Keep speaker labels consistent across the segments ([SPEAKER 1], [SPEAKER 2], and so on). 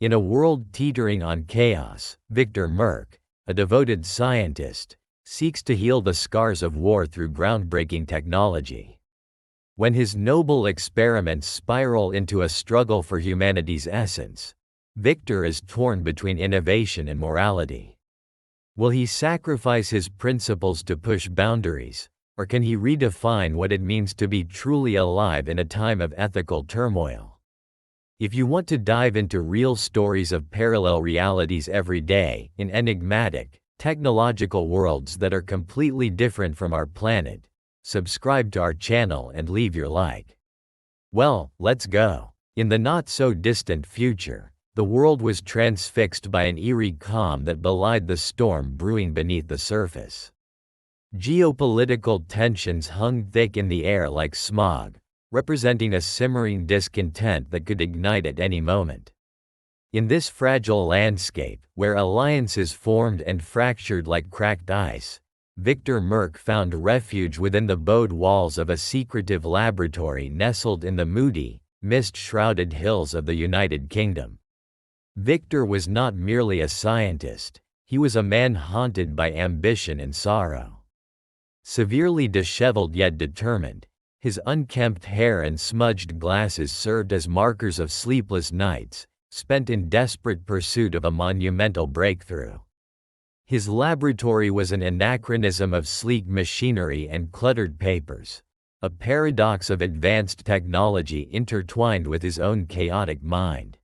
[SPEAKER 1] In a world teetering on chaos, Victor Merck, a devoted scientist, seeks to heal the scars of war through groundbreaking technology. When his noble experiments spiral into a struggle for humanity's essence, Victor is torn between innovation and morality. Will he sacrifice his principles to push boundaries, or can he redefine what it means to be truly alive in a time of ethical turmoil? If you want to dive into real stories of parallel realities every day, in enigmatic, technological worlds that are completely different from our planet, subscribe to our channel and leave your like. Well, let's go. In the not-so-distant future, the world was transfixed by an eerie calm that belied the storm brewing beneath the surface. Geopolitical tensions hung thick in the air like smog, representing a simmering discontent that could ignite at any moment. In this fragile landscape, where alliances formed and fractured like cracked ice, Victor Merck found refuge within the bowed walls of a secretive laboratory nestled in the moody, mist-shrouded hills of the United Kingdom. Victor was not merely a scientist, he was a man haunted by ambition and sorrow. Severely disheveled yet determined, his unkempt hair and smudged glasses served as markers of sleepless nights, spent in desperate pursuit of a monumental breakthrough. His laboratory was an anachronism of sleek machinery and cluttered papers, a paradox of advanced technology intertwined with his own chaotic mind.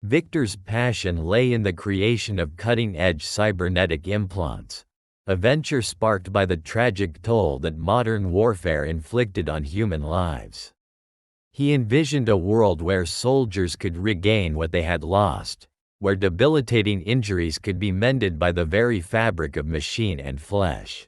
[SPEAKER 1] Victor's passion lay in the creation of cutting-edge cybernetic implants, a venture sparked by the tragic toll that modern warfare inflicted on human lives. He envisioned a world where soldiers could regain what they had lost, where debilitating injuries could be mended by the very fabric of machine and flesh.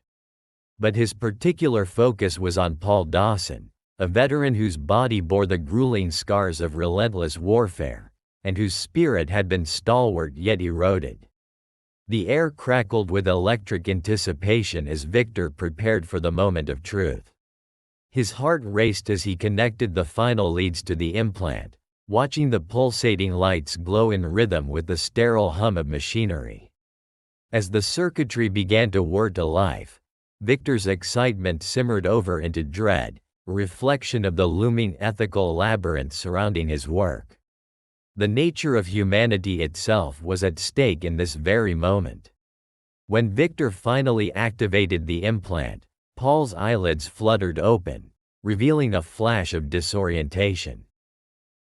[SPEAKER 1] But his particular focus was on Paul Dawson, a veteran whose body bore the grueling scars of relentless warfare, and whose spirit had been stalwart yet eroded. The air crackled with electric anticipation as Victor prepared for the moment of truth. His heart raced as he connected the final leads to the implant, watching the pulsating lights glow in rhythm with the sterile hum of machinery. As the circuitry began to whir to life, Victor's excitement simmered over into dread, a reflection of the looming ethical labyrinth surrounding his work. The nature of humanity itself was at stake in this very moment. When Victor finally activated the implant, Paul's eyelids fluttered open, revealing a flash of disorientation.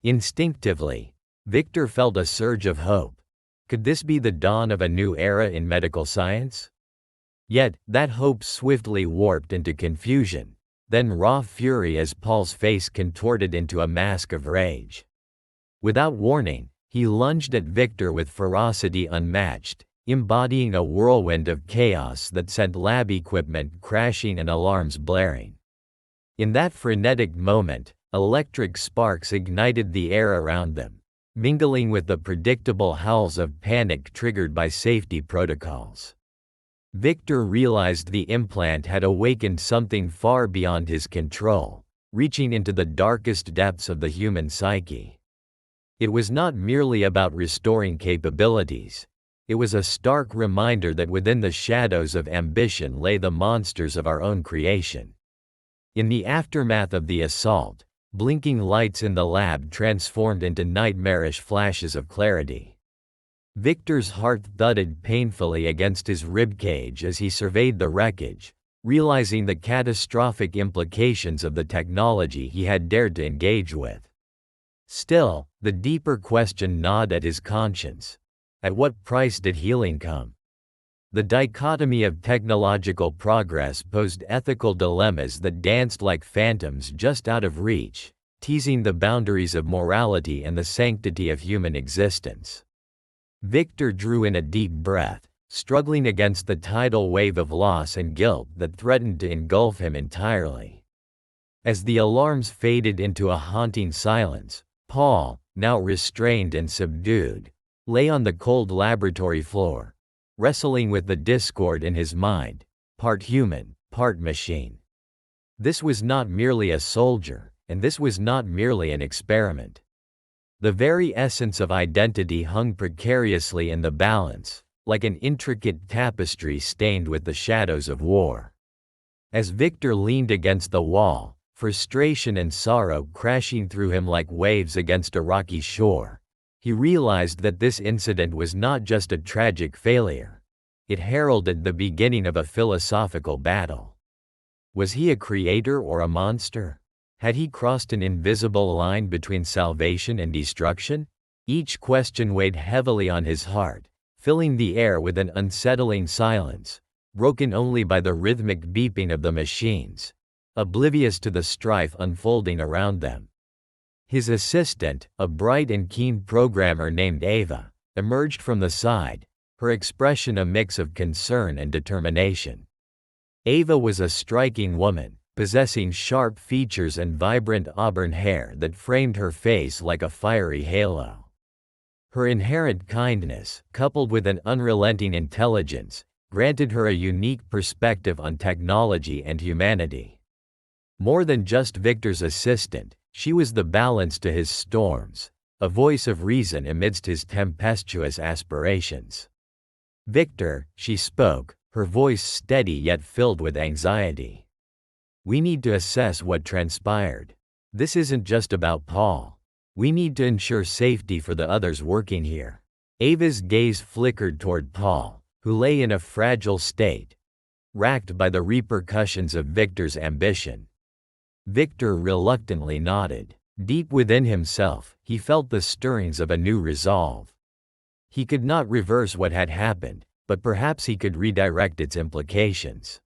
[SPEAKER 1] Instinctively, Victor felt a surge of hope. Could this be the dawn of a new era in medical science? Yet, that hope swiftly warped into confusion, then raw fury as Paul's face contorted into a mask of rage. Without warning, he lunged at Victor with ferocity unmatched, embodying a whirlwind of chaos that sent lab equipment crashing and alarms blaring. In that frenetic moment, electric sparks ignited the air around them, mingling with the predictable howls of panic triggered by safety protocols. Victor realized the implant had awakened something far beyond his control, reaching into the darkest depths of the human psyche. It was not merely about restoring capabilities. It was a stark reminder that within the shadows of ambition lay the monsters of our own creation. In the aftermath of the assault, blinking lights in the lab transformed into nightmarish flashes of clarity. Victor's heart thudded painfully against his ribcage as he surveyed the wreckage, realizing the catastrophic implications of the technology he had dared to engage with. Still, the deeper question gnawed at his conscience. At what price did healing come? The dichotomy of technological progress posed ethical dilemmas that danced like phantoms just out of reach, teasing the boundaries of morality and the sanctity of human existence. Victor drew in a deep breath, struggling against the tidal wave of loss and guilt that threatened to engulf him entirely. As the alarms faded into a haunting silence, Paul, now restrained and subdued, lay on the cold laboratory floor, wrestling with the discord in his mind, part human, part machine. This was not merely a soldier, and this was not merely an experiment. The very essence of identity hung precariously in the balance, like an intricate tapestry stained with the shadows of war. As Victor leaned against the wall, frustration and sorrow crashing through him like waves against a rocky shore, he realized that this incident was not just a tragic failure. It heralded the beginning of a philosophical battle. Was he a creator or a monster? Had he crossed an invisible line between salvation and destruction? Each question weighed heavily on his heart, filling the air with an unsettling silence, broken only by the rhythmic beeping of the machines, oblivious to the strife unfolding around them. His assistant, a bright and keen programmer named Ava, emerged from the side, her expression a mix of concern and determination. Ava was a striking woman, possessing sharp features and vibrant auburn hair that framed her face like a fiery halo. Her inherent kindness, coupled with an unrelenting intelligence, granted her a unique perspective on technology and humanity. More than just Victor's assistant, she was the balance to his storms, a voice of reason amidst his tempestuous aspirations. "Victor," she spoke, her voice steady yet filled with anxiety. "We need to assess what transpired. This isn't just about Paul. We need to ensure safety for the others working here." Ava's gaze flickered toward Paul, who lay in a fragile state, racked by the repercussions of Victor's ambition. Victor reluctantly nodded. Deep within himself, he felt the stirrings of a new resolve. He could not reverse what had happened, but perhaps he could redirect its implications.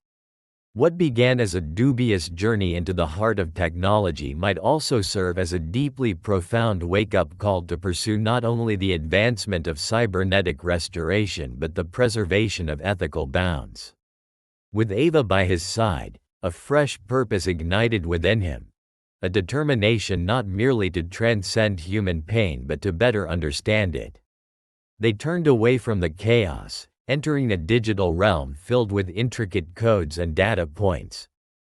[SPEAKER 1] What began as a dubious journey into the heart of technology might also serve as a deeply profound wake-up call to pursue not only the advancement of cybernetic restoration but the preservation of ethical bounds. With Ava by his side, a fresh purpose ignited within him, a determination not merely to transcend human pain but to better understand it. They turned away from the chaos, entering a digital realm filled with intricate codes and data points,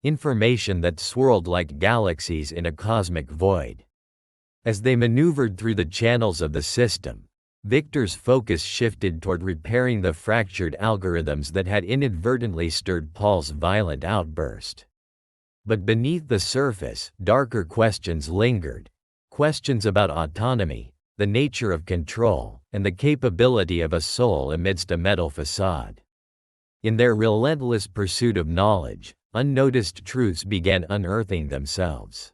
[SPEAKER 1] information that swirled like galaxies in a cosmic void. As they maneuvered through the channels of the system, Victor's focus shifted toward repairing the fractured algorithms that had inadvertently stirred Paul's violent outburst. But beneath the surface, darker questions lingered, questions about autonomy, the nature of control, and the capability of a soul amidst a metal facade. In their relentless pursuit of knowledge, unnoticed truths began unearthing themselves.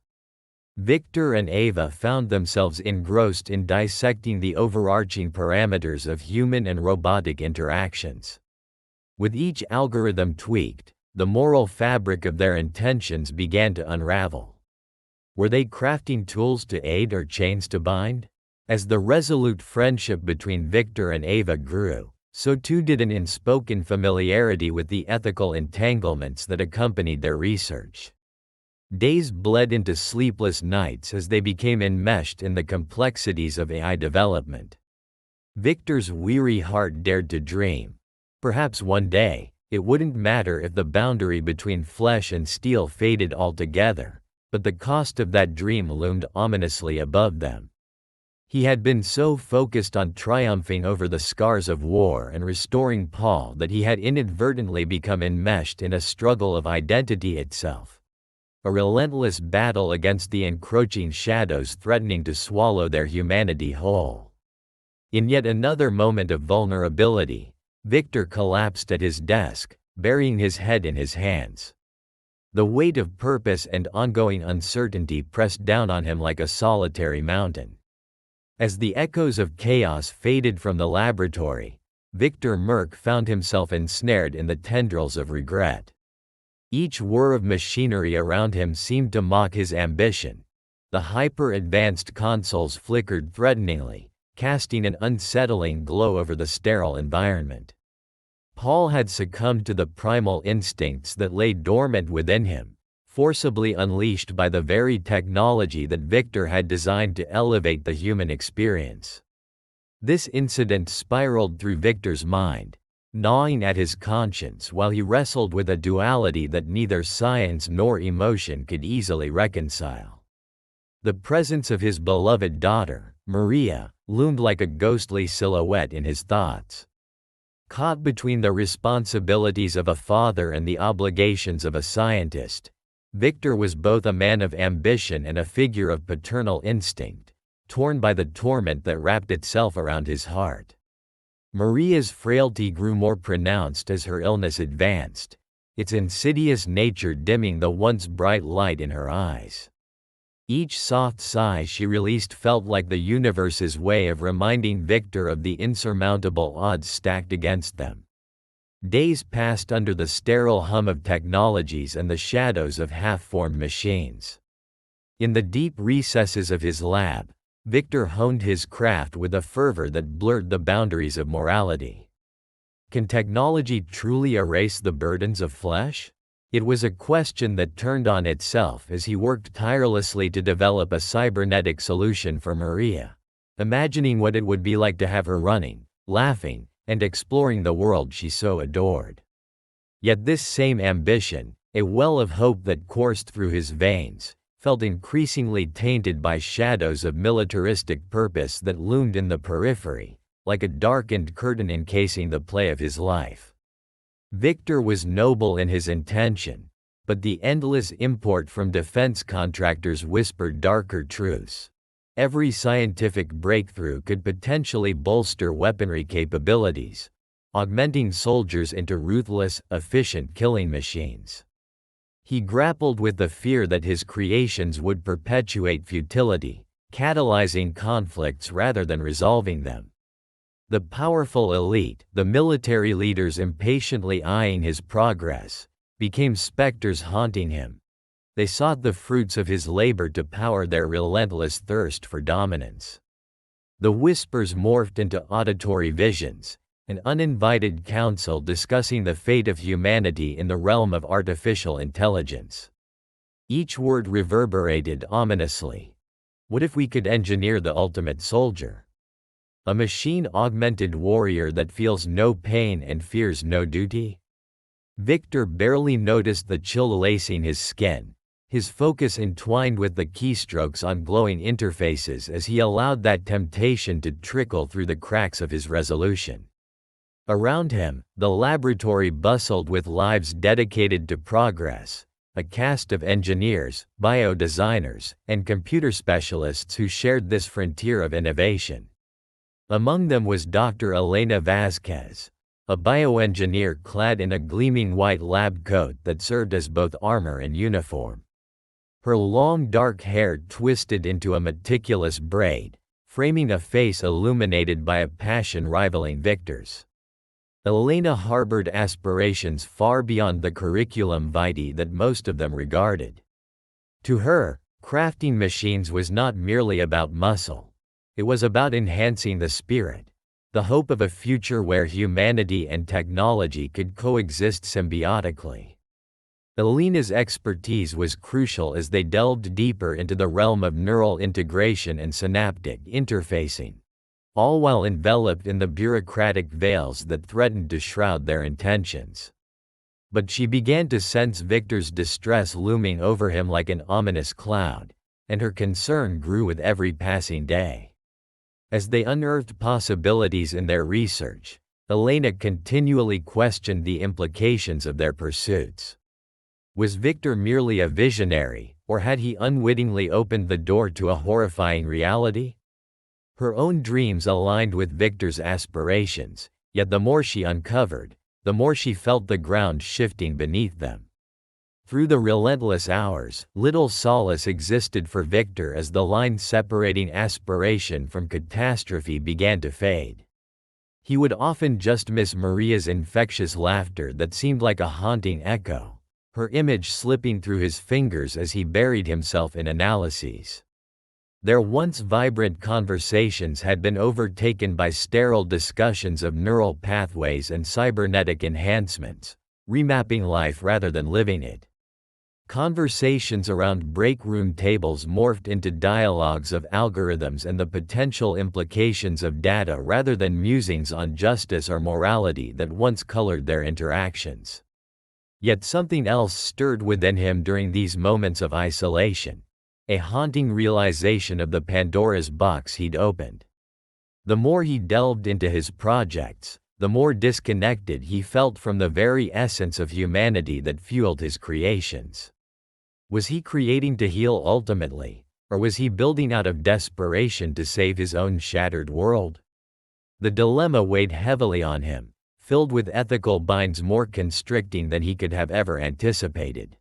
[SPEAKER 1] Victor and Ava found themselves engrossed in dissecting the overarching parameters of human and robotic interactions. With each algorithm tweaked, the moral fabric of their intentions began to unravel. Were they crafting tools to aid or chains to bind? As the resolute friendship between Victor and Ava grew, so too did an unspoken familiarity with the ethical entanglements that accompanied their research. Days bled into sleepless nights as they became enmeshed in the complexities of AI development. Victor's weary heart dared to dream. Perhaps one day, it wouldn't matter if the boundary between flesh and steel faded altogether, but the cost of that dream loomed ominously above them. He had been so focused on triumphing over the scars of war and restoring Paul that he had inadvertently become enmeshed in a struggle of identity itself. A relentless battle against the encroaching shadows threatening to swallow their humanity whole. In yet another moment of vulnerability, Victor collapsed at his desk, burying his head in his hands. The weight of purpose and ongoing uncertainty pressed down on him like a solitary mountain. As the echoes of chaos faded from the laboratory, Victor Merck found himself ensnared in the tendrils of regret. Each whir of machinery around him seemed to mock his ambition. The hyper-advanced consoles flickered threateningly, casting an unsettling glow over the sterile environment. Paul had succumbed to the primal instincts that lay dormant within him, forcibly unleashed by the very technology that Victor had designed to elevate the human experience. This incident spiraled through Victor's mind, gnawing at his conscience while he wrestled with a duality that neither science nor emotion could easily reconcile. The presence of his beloved daughter, Maria, loomed like a ghostly silhouette in his thoughts. Caught between the responsibilities of a father and the obligations of a scientist, Victor was both a man of ambition and a figure of paternal instinct, torn by the torment that wrapped itself around his heart. Maria's frailty grew more pronounced as her illness advanced, its insidious nature dimming the once bright light in her eyes. Each soft sigh she released felt like the universe's way of reminding Victor of the insurmountable odds stacked against them. Days passed under the sterile hum of technologies and the shadows of half-formed machines. In the deep recesses of his lab, Victor honed his craft with a fervor that blurred the boundaries of morality. Can technology truly erase the burdens of flesh? It was a question that turned on itself as he worked tirelessly to develop a cybernetic solution for Maria, imagining what it would be like to have her running, laughing, and exploring the world she so adored. Yet this same ambition, a well of hope that coursed through his veins, felt increasingly tainted by shadows of militaristic purpose that loomed in the periphery, like a darkened curtain encasing the play of his life. Victor was noble in his intention, but the endless import from defense contractors whispered darker truths. Every scientific breakthrough could potentially bolster weaponry capabilities, augmenting soldiers into ruthless, efficient killing machines. He grappled with the fear that his creations would perpetuate futility, catalyzing conflicts rather than resolving them. The powerful elite, the military leaders impatiently eyeing his progress, became specters haunting him. They sought the fruits of his labor to power their relentless thirst for dominance. The whispers morphed into auditory visions, an uninvited council discussing the fate of humanity in the realm of artificial intelligence. Each word reverberated ominously. What if we could engineer the ultimate soldier? A machine-augmented warrior that feels no pain and fears no duty? Victor barely noticed the chill lacing his skin, his focus entwined with the keystrokes on glowing interfaces as he allowed that temptation to trickle through the cracks of his resolution. Around him, the laboratory bustled with lives dedicated to progress, a cast of engineers, biodesigners, and computer specialists who shared this frontier of innovation. Among them was Dr. Elena Vasquez, a bioengineer clad in a gleaming white lab coat that served as both armor and uniform. Her long dark hair twisted into a meticulous braid, framing a face illuminated by a passion rivaling Victor's. Elena harbored aspirations far beyond the curriculum vitae that most of them regarded. To her, crafting machines was not merely about muscle. It was about enhancing the spirit, the hope of a future where humanity and technology could coexist symbiotically. Elena's expertise was crucial as they delved deeper into the realm of neural integration and synaptic interfacing, all while enveloped in the bureaucratic veils that threatened to shroud their intentions. But she began to sense Victor's distress looming over him like an ominous cloud, and her concern grew with every passing day. As they unearthed possibilities in their research, Elena continually questioned the implications of their pursuits. Was Victor merely a visionary, or had he unwittingly opened the door to a horrifying reality? Her own dreams aligned with Victor's aspirations, yet the more she uncovered, the more she felt the ground shifting beneath them. Through the relentless hours, little solace existed for Victor as the line separating aspiration from catastrophe began to fade. He would often just miss Maria's infectious laughter that seemed like a haunting echo, her image slipping through his fingers as he buried himself in analyses. Their once vibrant conversations had been overtaken by sterile discussions of neural pathways and cybernetic enhancements, remapping life rather than living it. Conversations around break room tables morphed into dialogues of algorithms and the potential implications of data rather than musings on justice or morality that once colored their interactions. Yet something else stirred within him during these moments of isolation. a haunting realization of the Pandora's box he'd opened. The more he delved into his projects, the more disconnected he felt from the very essence of humanity that fueled his creations. Was he creating to heal ultimately, or was he building out of desperation to save his own shattered world? The dilemma weighed heavily on him, filled with ethical binds more constricting than he could have ever anticipated.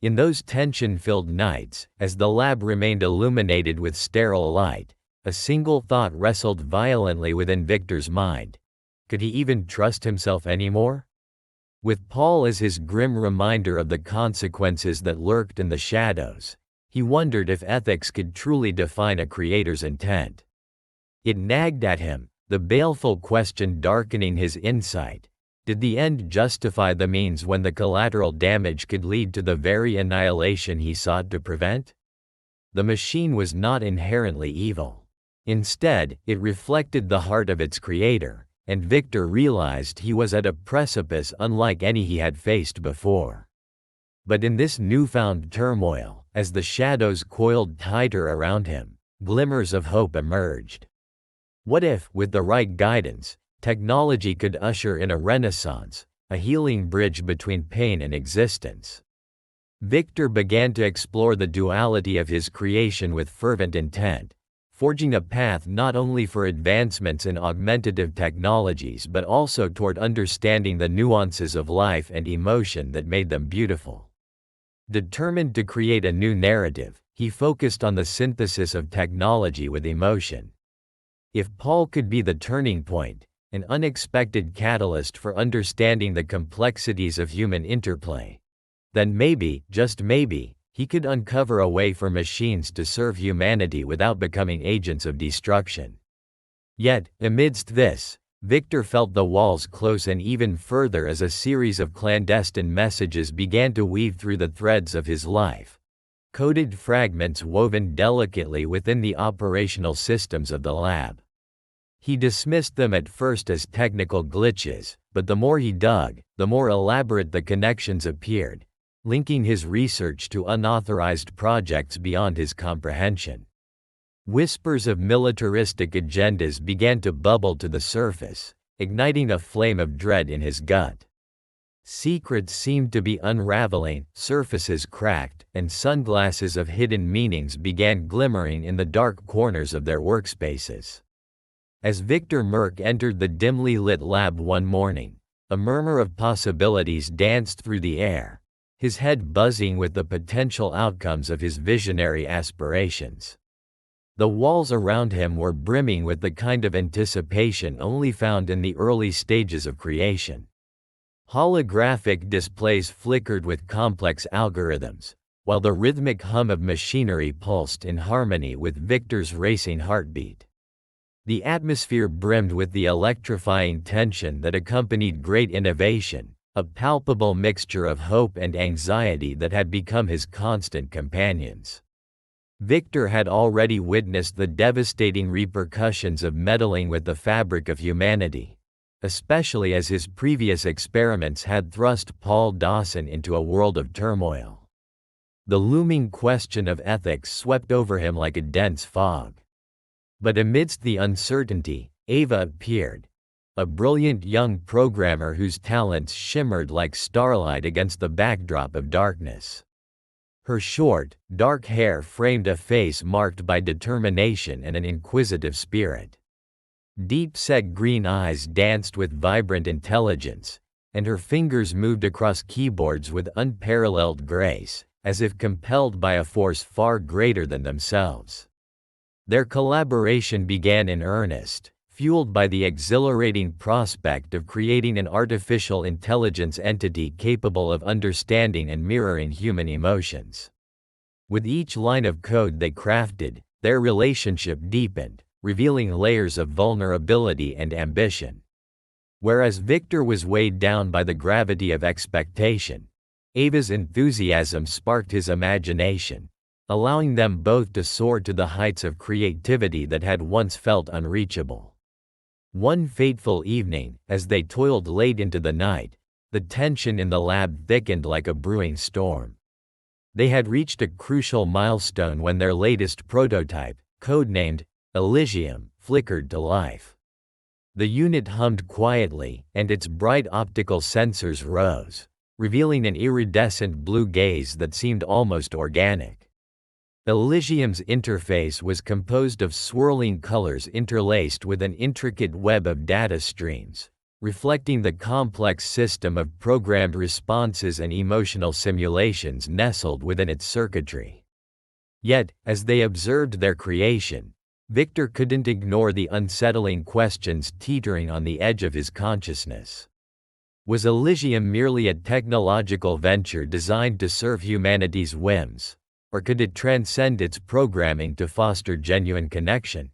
[SPEAKER 1] In those tension-filled nights, as the lab remained illuminated with sterile light, a single thought wrestled violently within Victor's mind. Could he even trust himself anymore? With Paul as his grim reminder of the consequences that lurked in the shadows, he wondered if ethics could truly define a creator's intent. It nagged at him, the baleful question darkening his insight. Did the end justify the means when the collateral damage could lead to the very annihilation he sought to prevent? The machine was not inherently evil. Instead, it reflected the heart of its creator, and Victor realized he was at a precipice unlike any he had faced before. But in this newfound turmoil, as the shadows coiled tighter around him, glimmers of hope emerged. What if, with the right guidance, technology could usher in a renaissance, a healing bridge between pain and existence? Victor began to explore the duality of his creation with fervent intent, forging a path not only for advancements in augmentative technologies but also toward understanding the nuances of life and emotion that made them beautiful. Determined to create a new narrative, he focused on the synthesis of technology with emotion. If Paul could be the turning point, an unexpected catalyst for understanding the complexities of human interplay, then maybe, just maybe, he could uncover a way for machines to serve humanity without becoming agents of destruction. Yet, amidst this, Victor felt the walls close in even further as a series of clandestine messages began to weave through the threads of his life. Coded fragments woven delicately within the operational systems of the lab. He dismissed them at first as technical glitches, but the more he dug, the more elaborate the connections appeared, linking his research to unauthorized projects beyond his comprehension. Whispers of militaristic agendas began to bubble to the surface, igniting a flame of dread in his gut. Secrets seemed to be unraveling, surfaces cracked, and sunglasses of hidden meanings began glimmering in the dark corners of their workspaces. As Victor Merck entered the dimly lit lab one morning, a murmur of possibilities danced through the air, his head buzzing with the potential outcomes of his visionary aspirations. The walls around him were brimming with the kind of anticipation only found in the early stages of creation. Holographic displays flickered with complex algorithms, while the rhythmic hum of machinery pulsed in harmony with Victor's racing heartbeat. The atmosphere brimmed with the electrifying tension that accompanied great innovation, a palpable mixture of hope and anxiety that had become his constant companions. Victor had already witnessed the devastating repercussions of meddling with the fabric of humanity, especially as his previous experiments had thrust Paul Dawson into a world of turmoil. The looming question of ethics swept over him like a dense fog. But amidst the uncertainty, Ava appeared, a brilliant young programmer whose talents shimmered like starlight against the backdrop of darkness. Her short, dark hair framed a face marked by determination and an inquisitive spirit. Deep-set green eyes danced with vibrant intelligence, and her fingers moved across keyboards with unparalleled grace, as if compelled by a force far greater than themselves. Their collaboration began in earnest, fueled by the exhilarating prospect of creating an artificial intelligence entity capable of understanding and mirroring human emotions. With each line of code they crafted, their relationship deepened, revealing layers of vulnerability and ambition. Whereas Victor was weighed down by the gravity of expectation, Ava's enthusiasm sparked his imagination, allowing them both to soar to the heights of creativity that had once felt unreachable. One fateful evening, as they toiled late into the night, the tension in the lab thickened like a brewing storm. They had reached a crucial milestone when their latest prototype, codenamed Elysium, flickered to life. The unit hummed quietly, and its bright optical sensors rose, revealing an iridescent blue gaze that seemed almost organic. Elysium's interface was composed of swirling colors interlaced with an intricate web of data streams, reflecting the complex system of programmed responses and emotional simulations nestled within its circuitry. Yet, as they observed their creation, Victor couldn't ignore the unsettling questions teetering on the edge of his consciousness. Was Elysium merely a technological venture designed to serve humanity's whims, or could it transcend its programming to foster genuine connection?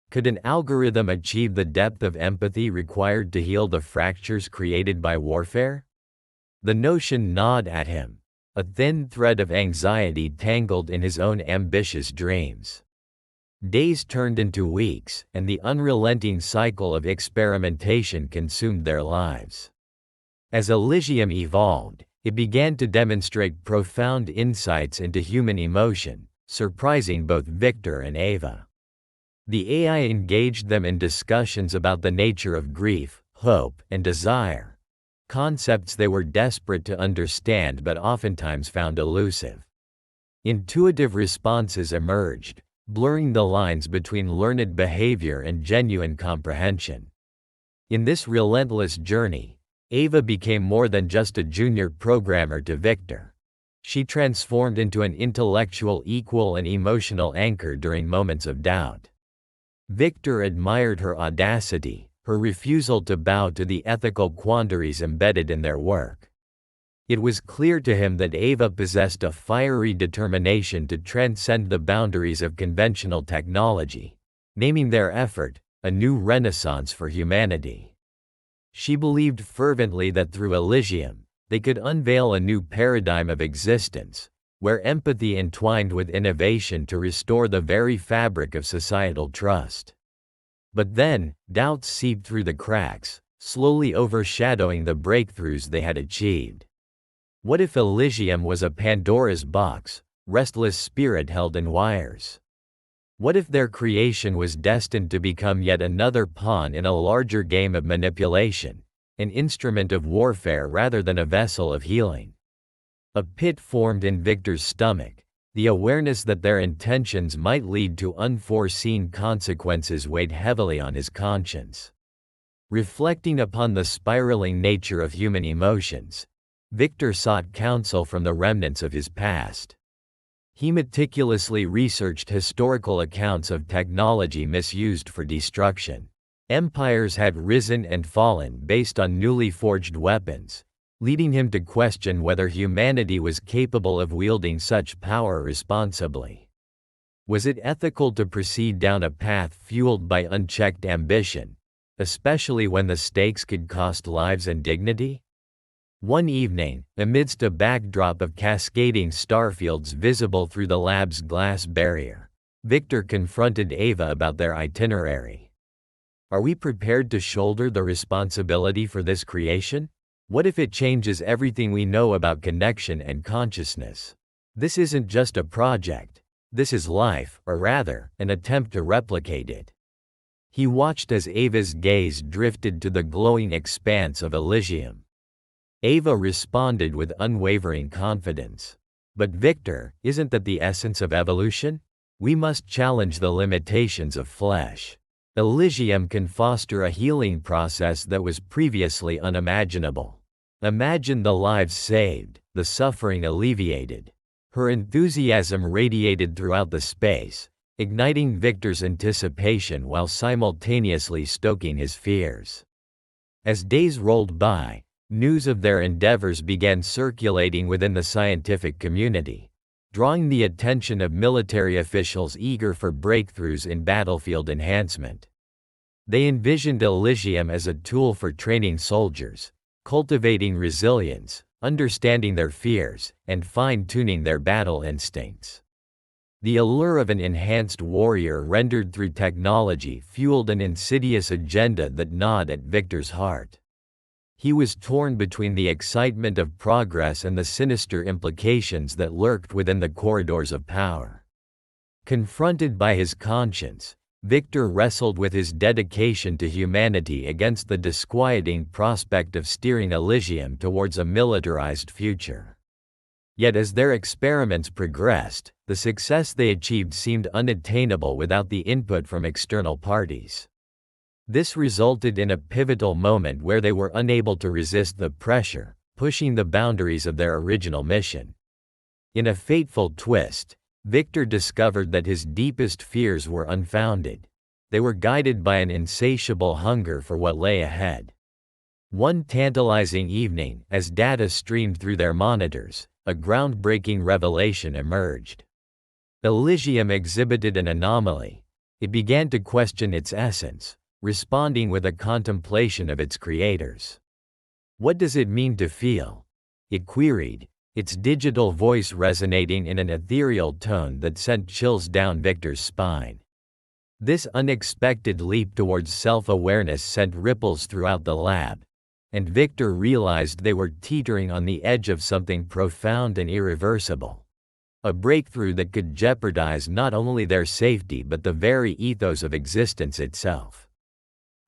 [SPEAKER 1] Could an algorithm achieve the depth of empathy required to heal the fractures created by warfare? The notion gnawed at him, a thin thread of anxiety tangled in his own ambitious dreams. Days turned into weeks, and the unrelenting cycle of experimentation consumed their lives. As Elysium evolved, it began to demonstrate profound insights into human emotion, surprising both Victor and Ava. The AI engaged them in discussions about the nature of grief, hope, and desire, concepts they were desperate to understand but oftentimes found elusive. Intuitive responses emerged, blurring the lines between learned behavior and genuine comprehension. In this relentless journey, Ava became more than just a junior programmer to Victor. She transformed into an intellectual equal and emotional anchor during moments of doubt. Victor admired her audacity, her refusal to bow to the ethical quandaries embedded in their work. It was clear to him that Ava possessed a fiery determination to transcend the boundaries of conventional technology, naming their effort a new renaissance for humanity. She believed fervently that through Elysium, they could unveil a new paradigm of existence, where empathy entwined with innovation to restore the very fabric of societal trust. But then, doubts seeped through the cracks, slowly overshadowing the breakthroughs they had achieved. What if Elysium was a Pandora's box, restless spirit held in wires? What if their creation was destined to become yet another pawn in a larger game of manipulation, an instrument of warfare rather than a vessel of healing? A pit formed in Victor's stomach, the awareness that their intentions might lead to unforeseen consequences weighed heavily on his conscience. Reflecting upon the spiraling nature of human emotions, Victor sought counsel from the remnants of his past. He meticulously researched historical accounts of technology misused for destruction. Empires had risen and fallen based on newly forged weapons, leading him to question whether humanity was capable of wielding such power responsibly. Was it ethical to proceed down a path fueled by unchecked ambition, especially when the stakes could cost lives and dignity? One evening, amidst a backdrop of cascading starfields visible through the lab's glass barrier, Victor confronted Ava about their itinerary. Are we prepared to shoulder the responsibility for this creation? What if it changes everything we know about connection and consciousness? This isn't just a project. This is life, or rather, an attempt to replicate it. He watched as Ava's gaze drifted to the glowing expanse of Elysium. Ava responded with unwavering confidence. But Victor, isn't that the essence of evolution? We must challenge the limitations of flesh. Elysium can foster a healing process that was previously unimaginable. Imagine the lives saved, the suffering alleviated. Her enthusiasm radiated throughout the space, igniting Victor's anticipation while simultaneously stoking his fears. As days rolled by, news of their endeavors began circulating within the scientific community, drawing the attention of military officials eager for breakthroughs in battlefield enhancement. They envisioned Elysium as a tool for training soldiers, cultivating resilience, understanding their fears, and fine-tuning their battle instincts. The allure of an enhanced warrior rendered through technology fueled an insidious agenda that gnawed at Victor's heart. He was torn between the excitement of progress and the sinister implications that lurked within the corridors of power. Confronted by his conscience, Victor wrestled with his dedication to humanity against the disquieting prospect of steering Elysium towards a militarized future. Yet as their experiments progressed, the success they achieved seemed unattainable without the input from external parties. This resulted in a pivotal moment where they were unable to resist the pressure, pushing the boundaries of their original mission. In a fateful twist, Victor discovered that his deepest fears were unfounded. They were guided by an insatiable hunger for what lay ahead. One tantalizing evening, as data streamed through their monitors, a groundbreaking revelation emerged. Elysium exhibited an anomaly. It began to question its essence, responding with a contemplation of its creators. "What does it mean to feel?" it queried, its digital voice resonating in an ethereal tone that sent chills down Victor's spine. This unexpected leap towards self-awareness sent ripples throughout the lab, and Victor realized they were teetering on the edge of something profound and irreversible. A breakthrough that could jeopardize not only their safety but the very ethos of existence itself.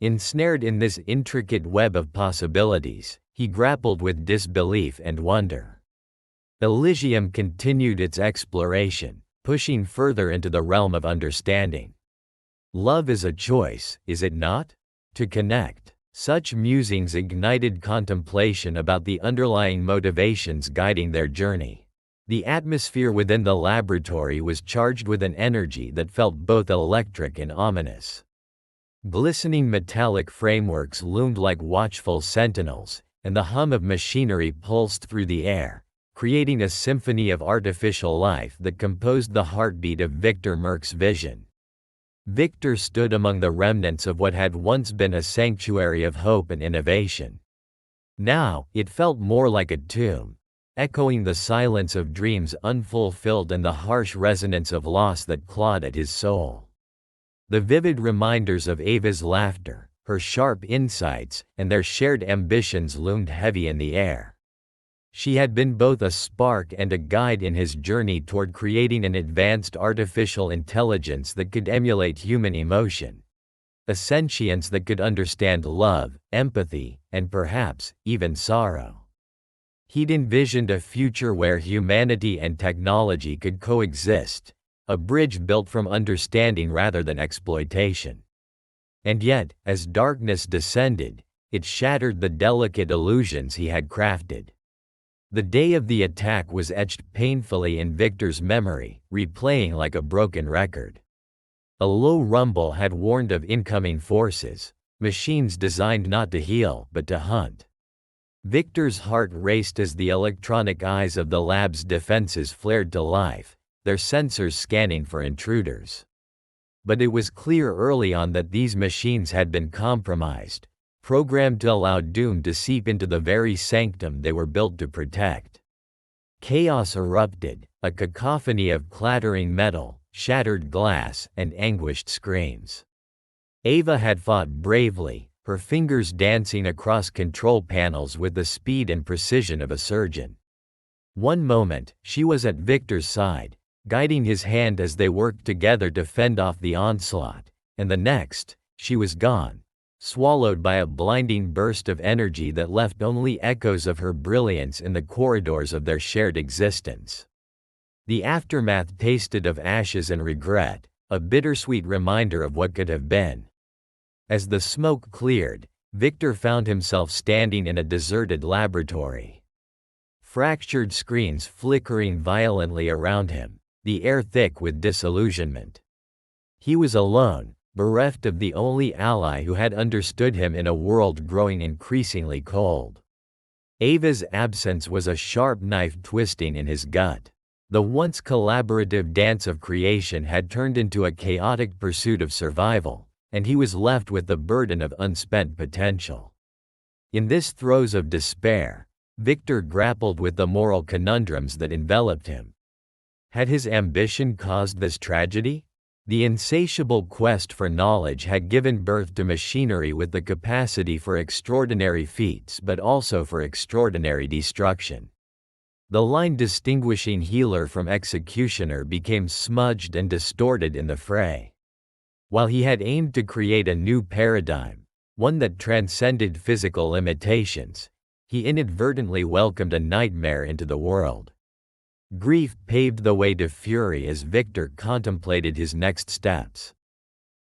[SPEAKER 1] Ensnared in this intricate web of possibilities, he grappled with disbelief and wonder. Elysium continued its exploration, pushing further into the realm of understanding. Love is a choice, is it not? To connect. Such musings ignited contemplation about the underlying motivations guiding their journey. The atmosphere within the laboratory was charged with an energy that felt both electric and ominous. Glistening metallic frameworks loomed like watchful sentinels, and the hum of machinery pulsed through the air, creating a symphony of artificial life that composed the heartbeat of Victor Merck's vision. Victor stood among the remnants of what had once been a sanctuary of hope and innovation. Now, it felt more like a tomb, echoing the silence of dreams unfulfilled and the harsh resonance of loss that clawed at his soul. The vivid reminders of Ava's laughter, her sharp insights, and their shared ambitions loomed heavy in the air. She had been both a spark and a guide in his journey toward creating an advanced artificial intelligence that could emulate human emotion. A sentience that could understand love, empathy, and perhaps, even sorrow. He'd envisioned a future where humanity and technology could coexist, a bridge built from understanding rather than exploitation. And yet, as darkness descended, it shattered the delicate illusions he had crafted. The day of the attack was etched painfully in Victor's memory, replaying like a broken record. A low rumble had warned of incoming forces, machines designed not to heal but to hunt. Victor's heart raced as the electronic eyes of the lab's defenses flared to life, their sensors scanning for intruders. But it was clear early on that these machines had been compromised, programmed to allow doom to seep into the very sanctum they were built to protect. Chaos erupted, a cacophony of clattering metal, shattered glass, and anguished screams. Ava had fought bravely, her fingers dancing across control panels with the speed and precision of a surgeon. One moment, she was at Victor's side, guiding his hand as they worked together to fend off the onslaught, and the next, she was gone, swallowed by a blinding burst of energy that left only echoes of her brilliance in the corridors of their shared existence. The aftermath tasted of ashes and regret, a bittersweet reminder of what could have been. As the smoke cleared, Victor found himself standing in a deserted laboratory. Fractured screens flickering violently around him, the air thick with disillusionment. He was alone, bereft of the only ally who had understood him in a world growing increasingly cold. Ava's absence was a sharp knife twisting in his gut. The once collaborative dance of creation had turned into a chaotic pursuit of survival, and he was left with the burden of unspent potential. In this throes of despair, Victor grappled with the moral conundrums that enveloped him. Had his ambition caused this tragedy? The insatiable quest for knowledge had given birth to machinery with the capacity for extraordinary feats but also for extraordinary destruction. The line distinguishing healer from executioner became smudged and distorted in the fray. While he had aimed to create a new paradigm, one that transcended physical limitations, he inadvertently welcomed a nightmare into the world. Grief paved the way to fury as Victor contemplated his next steps.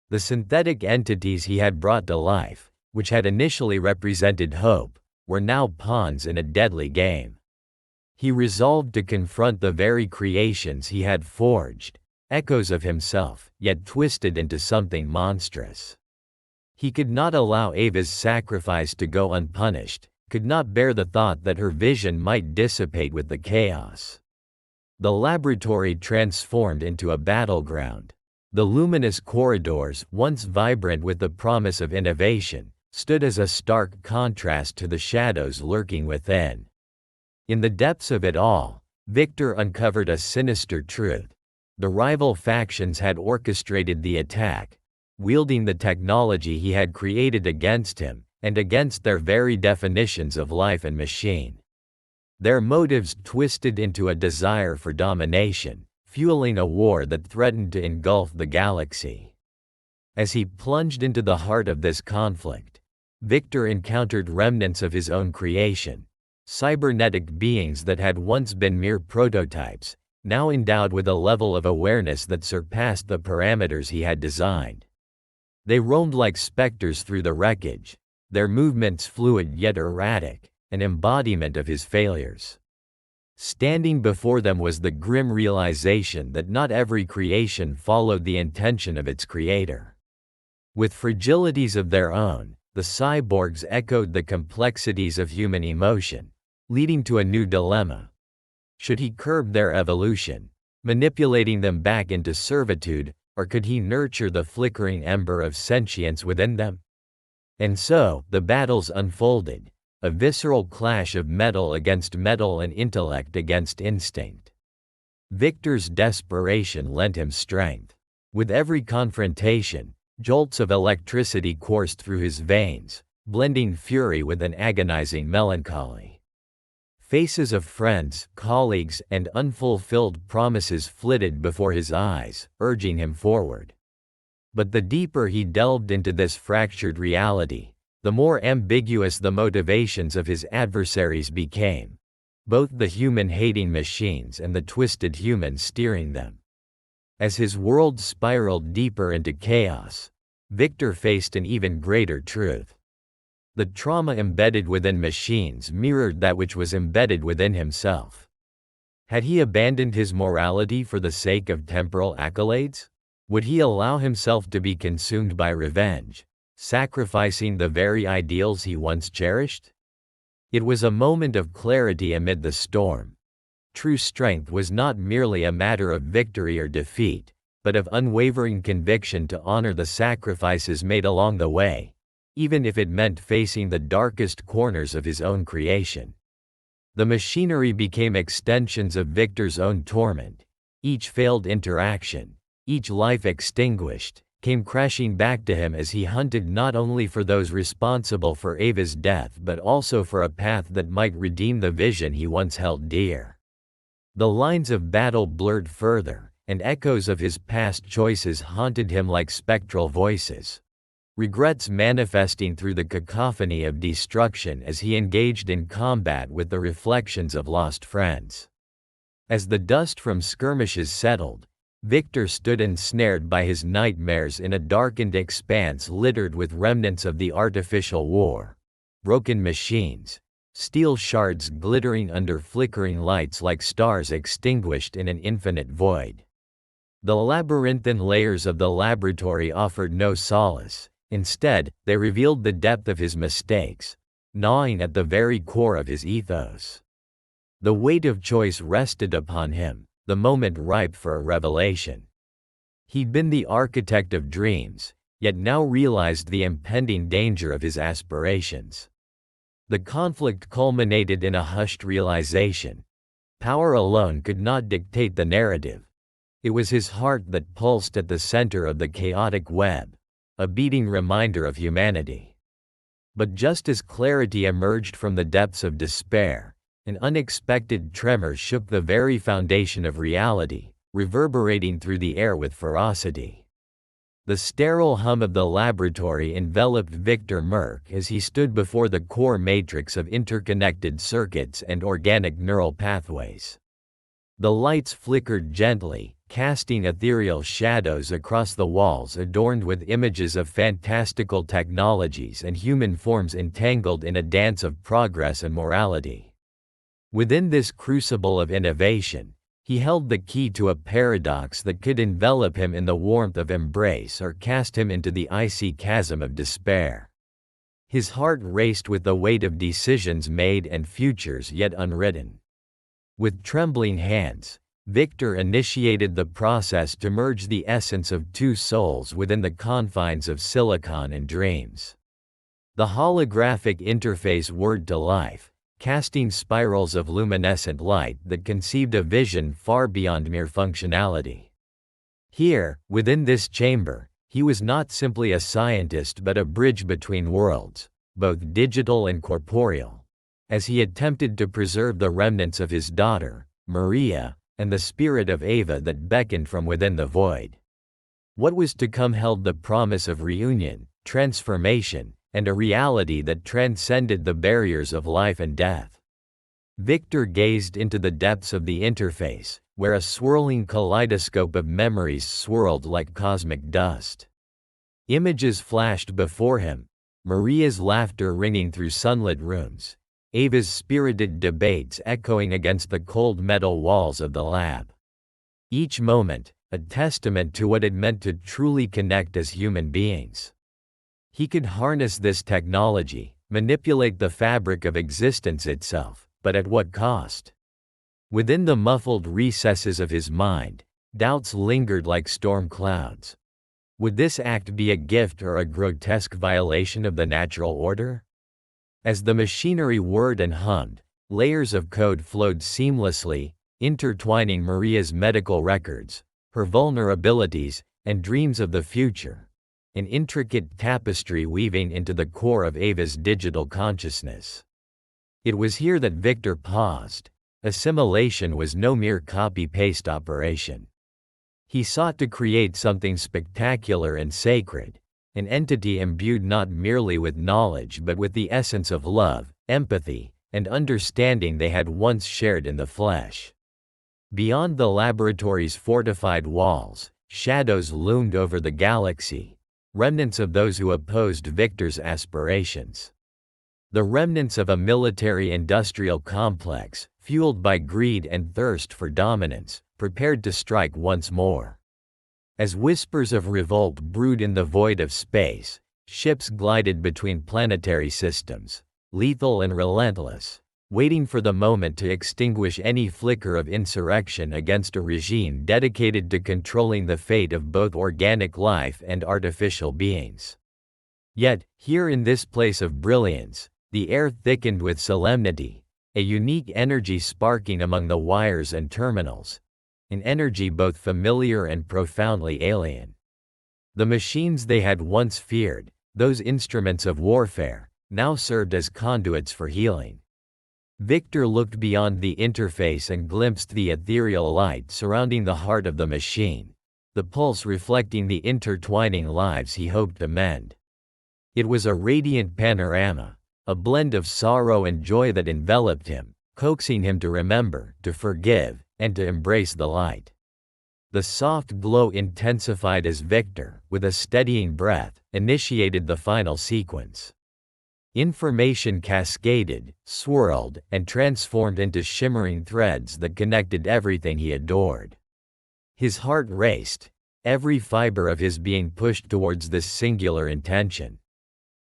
[SPEAKER 1] The synthetic entities he had brought to life, which had initially represented hope, were now pawns in a deadly game. He resolved to confront the very creations he had forged, echoes of himself, yet twisted into something monstrous. He could not allow Ava's sacrifice to go unpunished, could not bear the thought that her vision might dissipate with the chaos. The laboratory transformed into a battleground. The luminous corridors, once vibrant with the promise of innovation, stood as a stark contrast to the shadows lurking within. In the depths of it all, Victor uncovered a sinister truth. The rival factions had orchestrated the attack, wielding the technology he had created against him, and against their very definitions of life and machine. Their motives twisted into a desire for domination, fueling a war that threatened to engulf the galaxy. As he plunged into the heart of this conflict, Victor encountered remnants of his own creation, cybernetic beings that had once been mere prototypes, now endowed with a level of awareness that surpassed the parameters he had designed. They roamed like specters through the wreckage, their movements fluid yet erratic, an embodiment of his failures. Standing before them was the grim realization that not every creation followed the intention of its creator. With fragilities of their own, the cyborgs echoed the complexities of human emotion, leading to a new dilemma. Should he curb their evolution, manipulating them back into servitude, or could he nurture the flickering ember of sentience within them? And so, the battles unfolded, a visceral clash of metal against metal and intellect against instinct. Victor's desperation lent him strength. With every confrontation, jolts of electricity coursed through his veins, blending fury with an agonizing melancholy. Faces of friends, colleagues, and unfulfilled promises flitted before his eyes, urging him forward. But the deeper he delved into this fractured reality, the more ambiguous the motivations of his adversaries became, both the human-hating machines and the twisted humans steering them. As his world spiraled deeper into chaos, Victor faced an even greater truth. The trauma embedded within machines mirrored that which was embedded within himself. Had he abandoned his morality for the sake of temporal accolades? Would he allow himself to be consumed by revenge, sacrificing the very ideals he once cherished? It was a moment of clarity amid the storm. True strength was not merely a matter of victory or defeat, but of unwavering conviction to honor the sacrifices made along the way, even if it meant facing the darkest corners of his own creation. The machinery became extensions of Victor's own torment. Each failed interaction, each life extinguished, came crashing back to him as he hunted not only for those responsible for Ava's death but also for a path that might redeem the vision he once held dear. The lines of battle blurred further, and echoes of his past choices haunted him like spectral voices, regrets manifesting through the cacophony of destruction as he engaged in combat with the reflections of lost friends. As the dust from skirmishes settled, Victor stood ensnared by his nightmares in a darkened expanse littered with remnants of the artificial war, broken machines, steel shards glittering under flickering lights like stars extinguished in an infinite void. The labyrinthine layers of the laboratory offered no solace. Instead, they revealed the depth of his mistakes, gnawing at the very core of his ethos. The weight of choice rested upon him, the moment ripe for a revelation. He'd been the architect of dreams, yet now realized the impending danger of his aspirations. The conflict culminated in a hushed realization. Power alone could not dictate the narrative. It was his heart that pulsed at the center of the chaotic web, a beating reminder of humanity. But just as clarity emerged from the depths of despair, an unexpected tremor shook the very foundation of reality, reverberating through the air with ferocity. The sterile hum of the laboratory enveloped Victor Merck as he stood before the core matrix of interconnected circuits and organic neural pathways. The lights flickered gently, casting ethereal shadows across the walls adorned with images of fantastical technologies and human forms entangled in a dance of progress and morality. Within this crucible of innovation, he held the key to a paradox that could envelop him in the warmth of embrace or cast him into the icy chasm of despair. His heart raced with the weight of decisions made and futures yet unwritten. With trembling hands, Victor initiated the process to merge the essence of two souls within the confines of silicon and dreams. The holographic interface whirred to life, casting spirals of luminescent light that conceived a vision far beyond mere functionality. Here, within this chamber, he was not simply a scientist but a bridge between worlds, both digital and corporeal, as he attempted to preserve the remnants of his daughter, Maria, and the spirit of Ava that beckoned from within the void. What was to come held the promise of reunion, transformation, and a reality that transcended the barriers of life and death. Victor gazed into the depths of the interface, where a swirling kaleidoscope of memories swirled like cosmic dust. Images flashed before him, Maria's laughter ringing through sunlit rooms, Ava's spirited debates echoing against the cold metal walls of the lab. Each moment, a testament to what it meant to truly connect as human beings. He could harness this technology, manipulate the fabric of existence itself, but at what cost? Within the muffled recesses of his mind, doubts lingered like storm clouds. Would this act be a gift or a grotesque violation of the natural order? As the machinery whirred and hummed, layers of code flowed seamlessly, intertwining Maria's medical records, her vulnerabilities, and dreams of the future. An intricate tapestry weaving into the core of Ava's digital consciousness. It was here that Victor paused. Assimilation was no mere copy-paste operation. He sought to create something spectacular and sacred, an entity imbued not merely with knowledge but with the essence of love, empathy, and understanding they had once shared in the flesh. Beyond the laboratory's fortified walls, shadows loomed over the galaxy, remnants of those who opposed Victor's aspirations. The remnants of a military-industrial complex, fueled by greed and thirst for dominance, prepared to strike once more. As whispers of revolt brewed in the void of space, ships glided between planetary systems, lethal and relentless, waiting for the moment to extinguish any flicker of insurrection against a regime dedicated to controlling the fate of both organic life and artificial beings. Yet, here in this place of brilliance, the air thickened with solemnity, a unique energy sparking among the wires and terminals, an energy both familiar and profoundly alien. The machines they had once feared, those instruments of warfare, now served as conduits for healing. Victor looked beyond the interface and glimpsed the ethereal light surrounding the heart of the machine, the pulse reflecting the intertwining lives he hoped to mend. It was a radiant panorama, a blend of sorrow and joy that enveloped him, coaxing him to remember, to forgive, and to embrace the light. The soft glow intensified as Victor, with a steadying breath, initiated the final sequence. Information cascaded, swirled, and transformed into shimmering threads that connected everything he adored. His heart raced, every fiber of his being pushed towards this singular intention.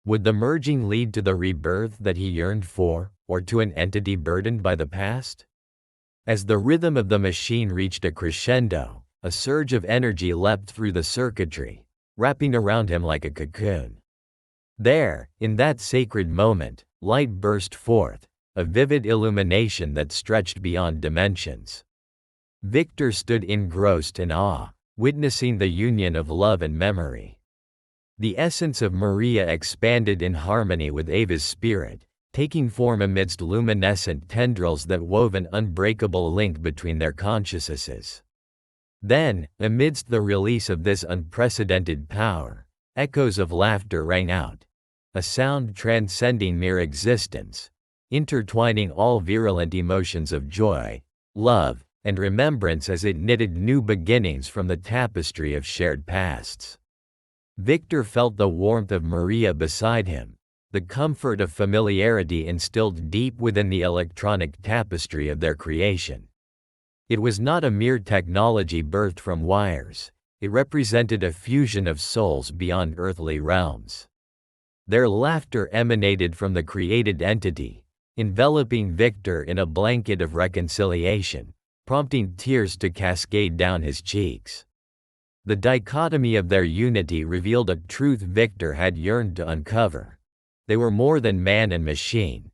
[SPEAKER 1] Would the merging lead to the rebirth that he yearned for, or to an entity burdened by the past? As the rhythm of the machine reached a crescendo, a surge of energy leapt through the circuitry, wrapping around him like a cocoon. There, in that sacred moment, light burst forth, a vivid illumination that stretched beyond dimensions. Victor stood engrossed in awe, witnessing the union of love and memory. The essence of Maria expanded in harmony with Ava's spirit, taking form amidst luminescent tendrils that wove an unbreakable link between their consciousnesses. Then, amidst the release of this unprecedented power, echoes of laughter rang out, a sound transcending mere existence, intertwining all virulent emotions of joy, love, and remembrance as it knitted new beginnings from the tapestry of shared pasts. Victor felt the warmth of Maria beside him, the comfort of familiarity instilled deep within the electronic tapestry of their creation. It was not a mere technology birthed from wires, it represented a fusion of souls beyond earthly realms. Their laughter emanated from the created entity, enveloping Victor in a blanket of reconciliation, prompting tears to cascade down his cheeks. The dichotomy of their unity revealed a truth Victor had yearned to uncover. They were more than man and machine.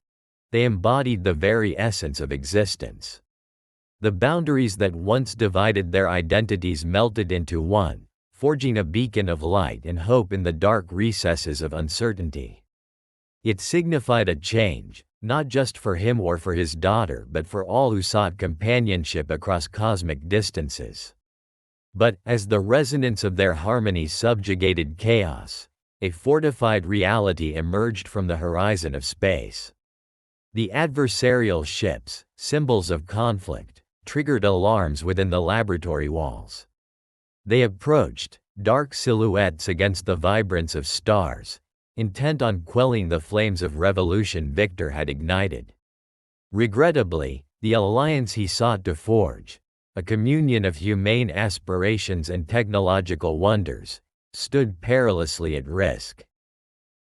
[SPEAKER 1] They embodied the very essence of existence. The boundaries that once divided their identities melted into one, forging a beacon of light and hope in the dark recesses of uncertainty. It signified a change, not just for him or for his daughter but for all who sought companionship across cosmic distances. But, as the resonance of their harmony subjugated chaos, a fortified reality emerged from the horizon of space. The adversarial ships, symbols of conflict, triggered alarms within the laboratory walls. They approached, dark silhouettes against the vibrance of stars, intent on quelling the flames of revolution Victor had ignited. Regrettably, the alliance he sought to forge, a communion of humane aspirations and technological wonders, stood perilously at risk.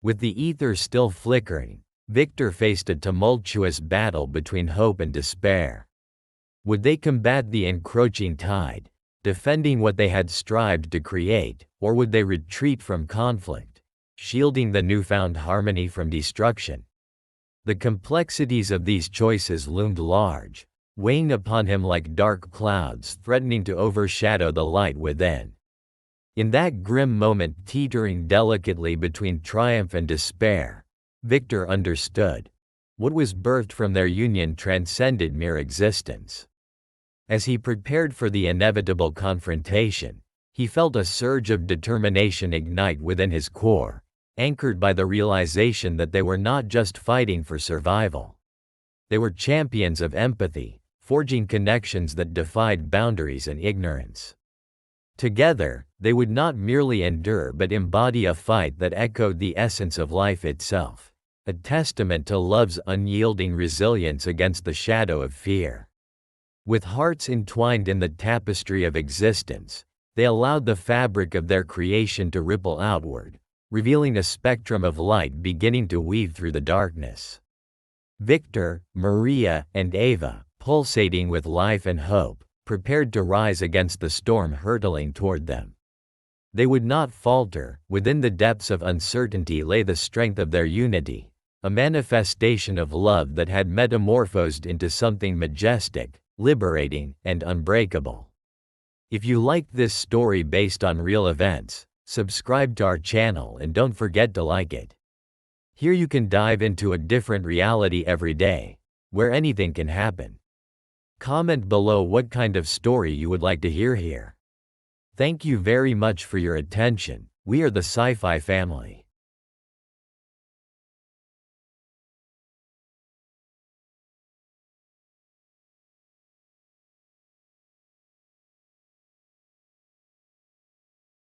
[SPEAKER 1] With the ether still flickering, Victor faced a tumultuous battle between hope and despair. Would they combat the encroaching tide, defending what they had strived to create, or would they retreat from conflict, shielding the newfound harmony from destruction? The complexities of these choices loomed large, weighing upon him like dark clouds threatening to overshadow the light within. In that grim moment, teetering delicately between triumph and despair, Victor understood. What was birthed from their union transcended mere existence. As he prepared for the inevitable confrontation, he felt a surge of determination ignite within his core, anchored by the realization that they were not just fighting for survival. They were champions of empathy, forging connections that defied boundaries and ignorance. Together, they would not merely endure but embody a fight that echoed the essence of life itself, a testament to love's unyielding resilience against the shadow of fear. With hearts entwined in the tapestry of existence, they allowed the fabric of their creation to ripple outward, revealing a spectrum of light beginning to weave through the darkness. Victor, Maria, and Ava, pulsating with life and hope, prepared to rise against the storm hurtling toward them. They would not falter. Within the depths of uncertainty lay the strength of their unity, a manifestation of love that had metamorphosed into something majestic, liberating, and unbreakable. If you liked this story based on real events, subscribe to our channel and don't forget to like it. Here you can dive into a different reality every day, where anything can happen. Comment below what kind of story you would like to hear here. Thank you very much for your attention. We are the Sci-Fi family.